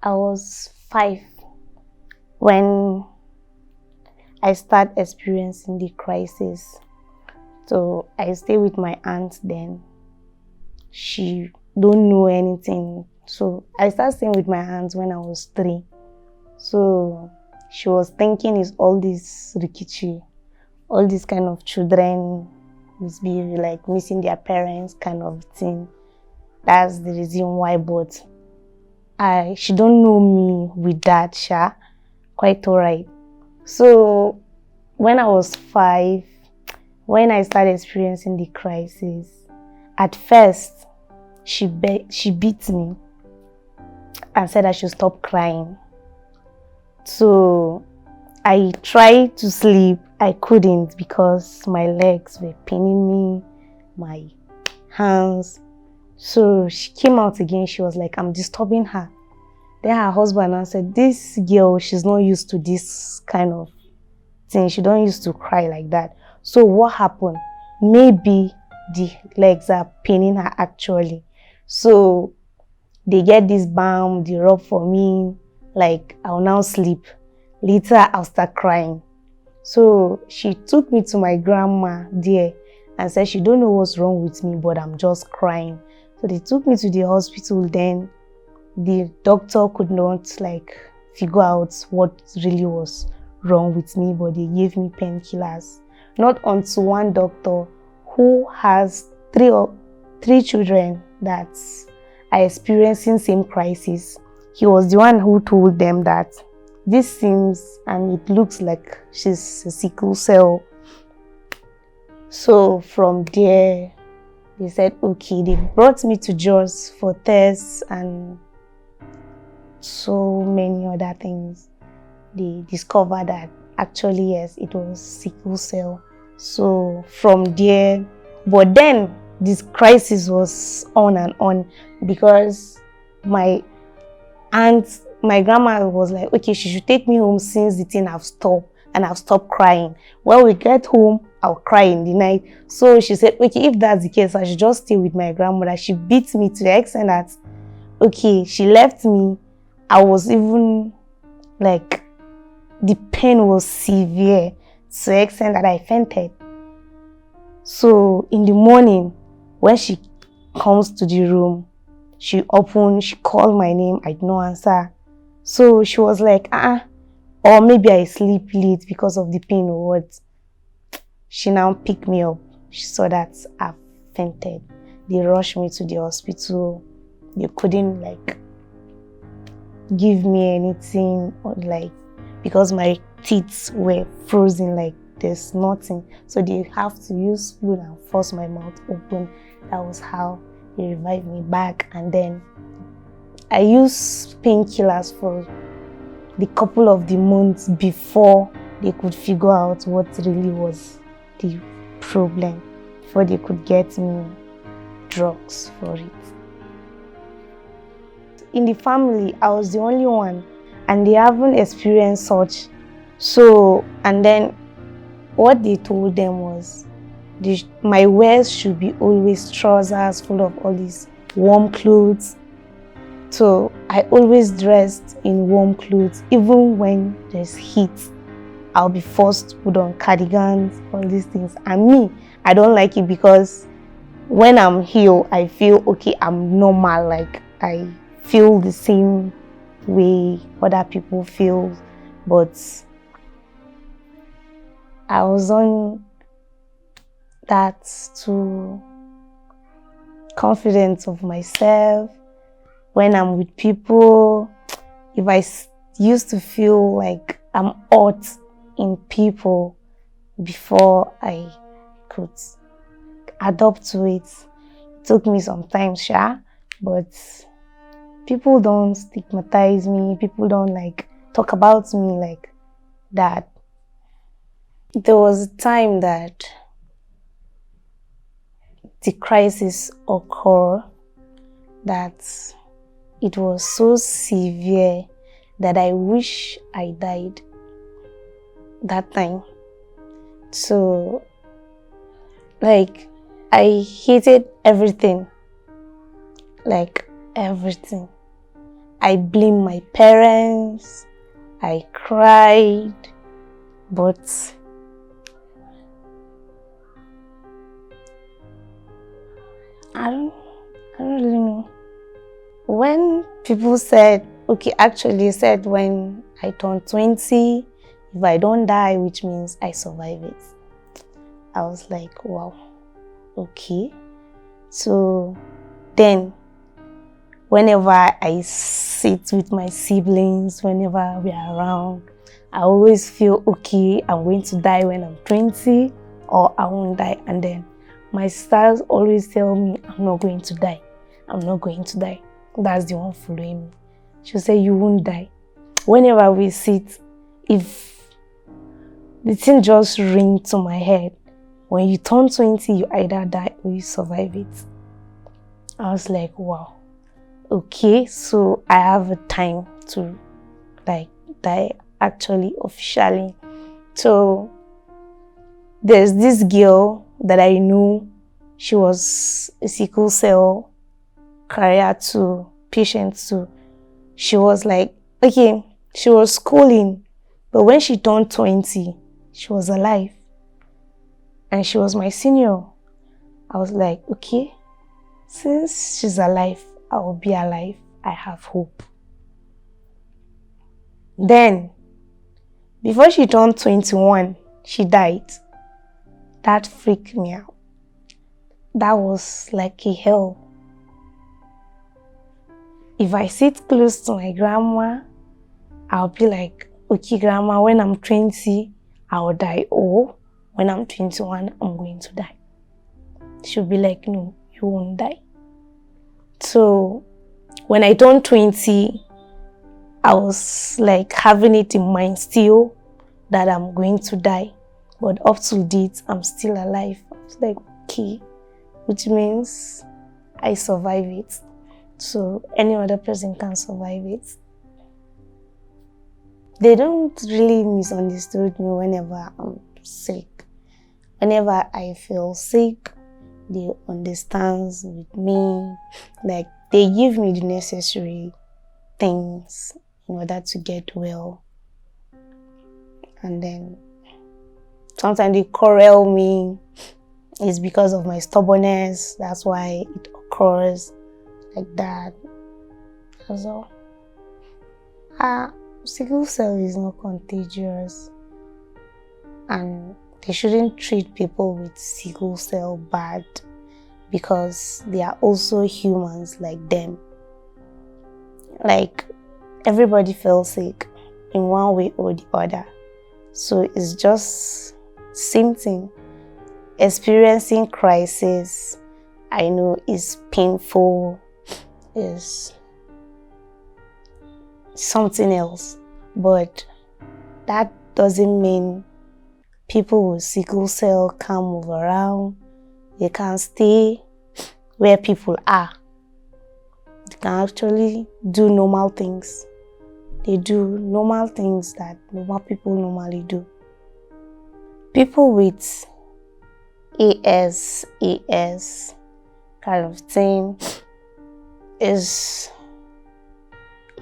I was 5 when I start experiencing the crisis. So I stay with my aunt then. She don't know anything. So I started staying with my aunt when I was 3. So she was thinking it's all this rikichi, all these kind of children misbehave, like missing their parents kind of thing. That's the reason why, but she don't know me with that, Sha. Quite alright. So when I was 5, when I started experiencing the crisis, at first she beat me and said I should stop crying. So I tried to sleep. I couldn't because my legs were paining me, my hands. So she came out again. She was like, I'm disturbing her. Then her husband said, this girl, she's not used to this kind of thing. She don't used to cry like that. So what happened? Maybe the legs are paining her actually. So they get this balm, they rub for me, like I'll now sleep. Later I'll start crying. So she took me to my grandma there and said she don't know what's wrong with me, but I'm just crying. So they took me to the hospital. Then the doctor could not figure out what really was wrong with me, but they gave me painkillers. Not until one doctor who has three children that are experiencing same crisis, he was the one who told them that this seems and it looks like she's a sickle cell. So from there, they said, okay, they brought me to Jos for tests and so many other things. They discovered that actually, yes, it was sickle cell. So from there, but then this crisis was on and on because my grandma was like, okay, she should take me home since the thing have stopped and I've stopped crying. When we get home, I'll cry in the night. So she said, okay, if that's the case, I should just stay with my grandmother. She beat me to the extent that, okay, she left me. I was even the pain was severe to the extent that I fainted. So in the morning, when she comes to the room, she called my name, I did not answer. So she was like, or maybe I sleep late because of the pain or what. She now picked me up. She saw that I fainted. They rushed me to the hospital. They couldn't give me anything or because my teeth were frozen, there's nothing. So they have to use spoon and force my mouth open. That was how they revived me back. And then I used painkillers for the couple of the months before they could figure out what really was the problem, before they could get me drugs for it. In the family, I was the only one and they haven't experienced such. So, and then what they told them was my wears should be always trousers full of all these warm clothes. So I always dressed in warm clothes. Even when there's heat, I'll be forced to put on cardigans, all these things. And me, I don't like it because when I'm here, I feel okay, I'm normal. I feel the same way other people feel. But I was on that too confident of myself. When I'm with people, if I used to feel like I'm hot in people before I could adapt to it. It took me some time, but people don't stigmatize me. People don't talk about me like that. There was a time that the crisis occurred that it was so severe that I wish I died that time. So, I hated everything. Everything. I blamed my parents. I cried, but I don't really know. When people said, okay, actually said when I turned 20, if I don't die, which means I survive it. I was like, wow, okay. So then, whenever I sit with my siblings, whenever we are around, I always feel, okay, I'm going to die when I'm 20 or I won't die. And then my sisters always tell me, I'm not going to die. I'm not going to die. That's the one following me. She'll say, you won't die. Whenever we sit, if the thing just rings to my head, when you turn 20, you either die or you survive it. I was like, wow. Okay, so I have a time to like die actually officially. So there's this girl that I know, she was a sickle cell carrier too, patient too. She was like, okay, she was schooling, but when she turned 20, she was alive. And she was my senior. I was like, okay, since she's alive, I will be alive. I have hope. Then, before she turned 21, she died. That freaked me out. That was like a hell. If I sit close to my grandma, I'll be like, okay, grandma, when I'm 20, I'll die. Or when I'm 21, I'm going to die. She'll be like, no, you won't die. So when I turned 20, I was like having it in mind still that I'm going to die. But up to date, I'm still alive. I was like, okay, which means I survive it. So any other person can survive it. They don't really misunderstand me whenever I'm sick. Whenever I feel sick, they understand with me. Like, they give me the necessary things in order to get well. And then sometimes they quarrel me. It's because of my stubbornness. That's why it occurs like that. That's all. Sickle cell is not contagious. And they shouldn't treat people with sickle cell bad, because they are also humans like them. Like, everybody feels sick in one way or the other. So it's just same thing. Experiencing crisis, I know, is painful, is something else, but that doesn't mean people with sickle cell can't move around. They can stay where people are. They can actually do normal things. They do normal things that normal people normally do. People with AS kind of thing is,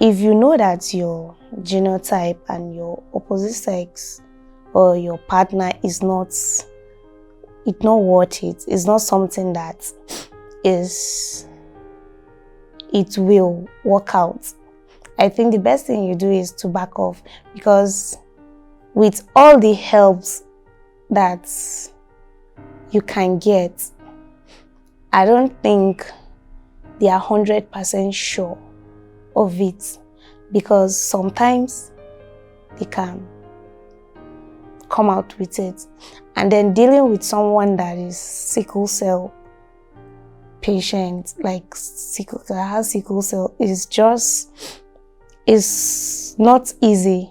if you know that your genotype and your opposite sex or your partner is not, it's not worth it. It's not something that is, it will work out. I think the best thing you do is to back off, because with all the helps that you can get, I don't think they are 100% sure of it, because sometimes they can come out with it. And then dealing with someone that is sickle cell patient, like has sickle cell, is not easy.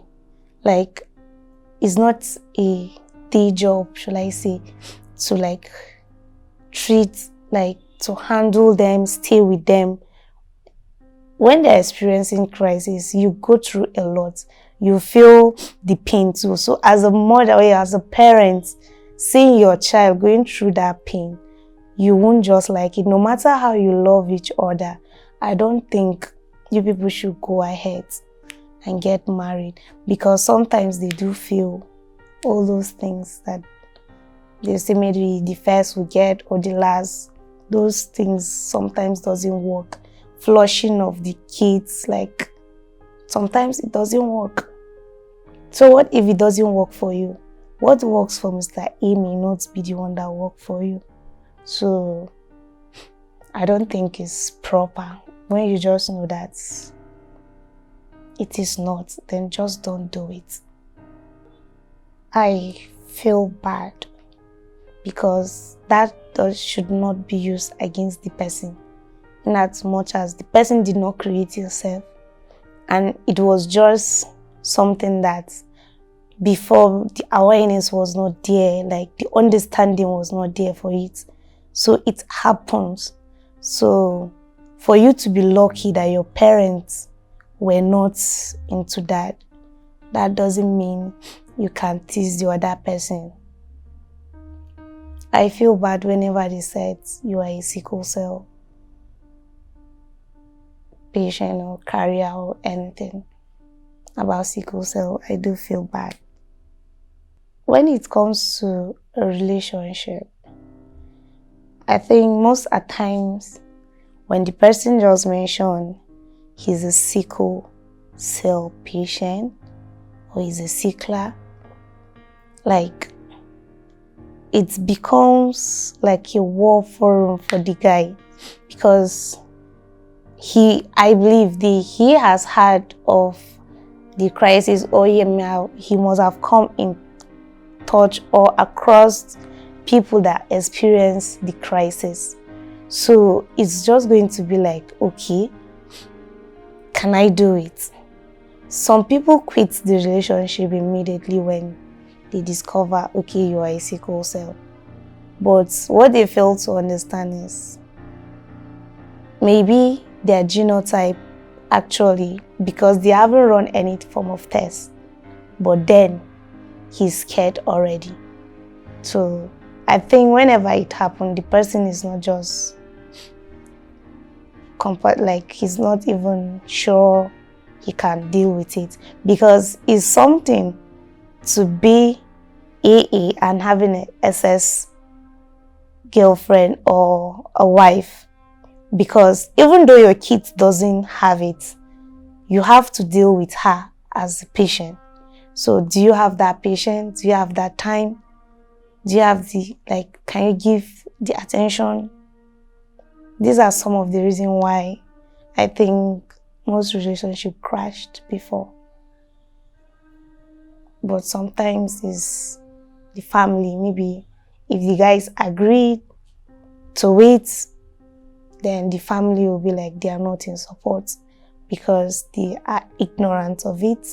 Like, it's not a day job, should I say, to like treat, like to handle them, stay with them. When they're experiencing crisis, you go through a lot. You feel the pain too. So as a mother or as a parent, seeing your child going through that pain, you won't just like it. No matter how you love each other, I don't think you people should go ahead and get married, because sometimes they do feel all those things that they say maybe the first will get or the last. Those things sometimes doesn't work. Flushing of the kids, like sometimes it doesn't work. So what if it doesn't work for you? What works for Mr. A may not be the one that works for you. So I don't think it's proper. When you just know that it is not, then just don't do it. I feel bad because that should not be used against the person, in as much as the person did not create yourself, and it was just something that before the awareness was not there, like the understanding was not there for it. So it happens. So for you to be lucky that your parents were not into that, that doesn't mean you can tease the other person. I feel bad whenever they said you are a sickle cell patient or carrier or anything about sickle cell. I do feel bad. When it comes to a relationship, I think most at times when the person just mentioned he's a sickle cell patient or he's a sickler, like it becomes like a war forum for the guy, because I believe he has heard of the crisis, or he must have come in touch or across people that experience the crisis. So it's just going to be like, okay, can I do it? Some people quit the relationship immediately when they discover, okay, you are a sickle cell. But what they fail to understand is maybe their genotype actually, because they haven't run any form of test, but then he's scared already. So I think whenever it happened, the person is not just like he's not even sure he can deal with it, because it's something to be AA and having an SS girlfriend or a wife, because even though your kid doesn't have it, you have to deal with her as a patient. So do you have that patience? Do you have that time? Do you have can you give the attention? These are some of the reasons why I think most relationships crashed before. But sometimes it's the family. Maybe if the guys agreed to wait, then the family will be like they are not in support because they are ignorant of it.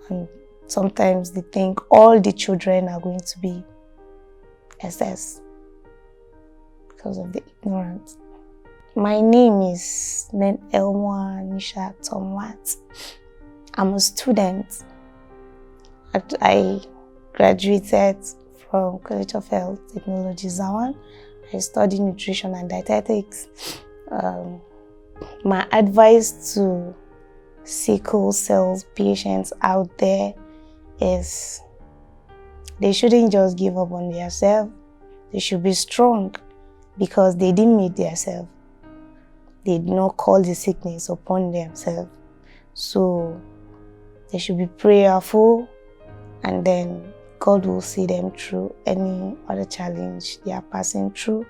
And sometimes they think all the children are going to be SS because of the ignorance. My name is Nendelmwa Nisha Tomwat. I'm a student. I graduated from College of Health Technology, Zawan. I study nutrition and dietetics. My advice to sickle cell patients out there is they shouldn't just give up on themselves. They should be strong because they didn't meet themselves. They did not call the sickness upon themselves. So they should be prayerful, and then God will see them through any other challenge they are passing through.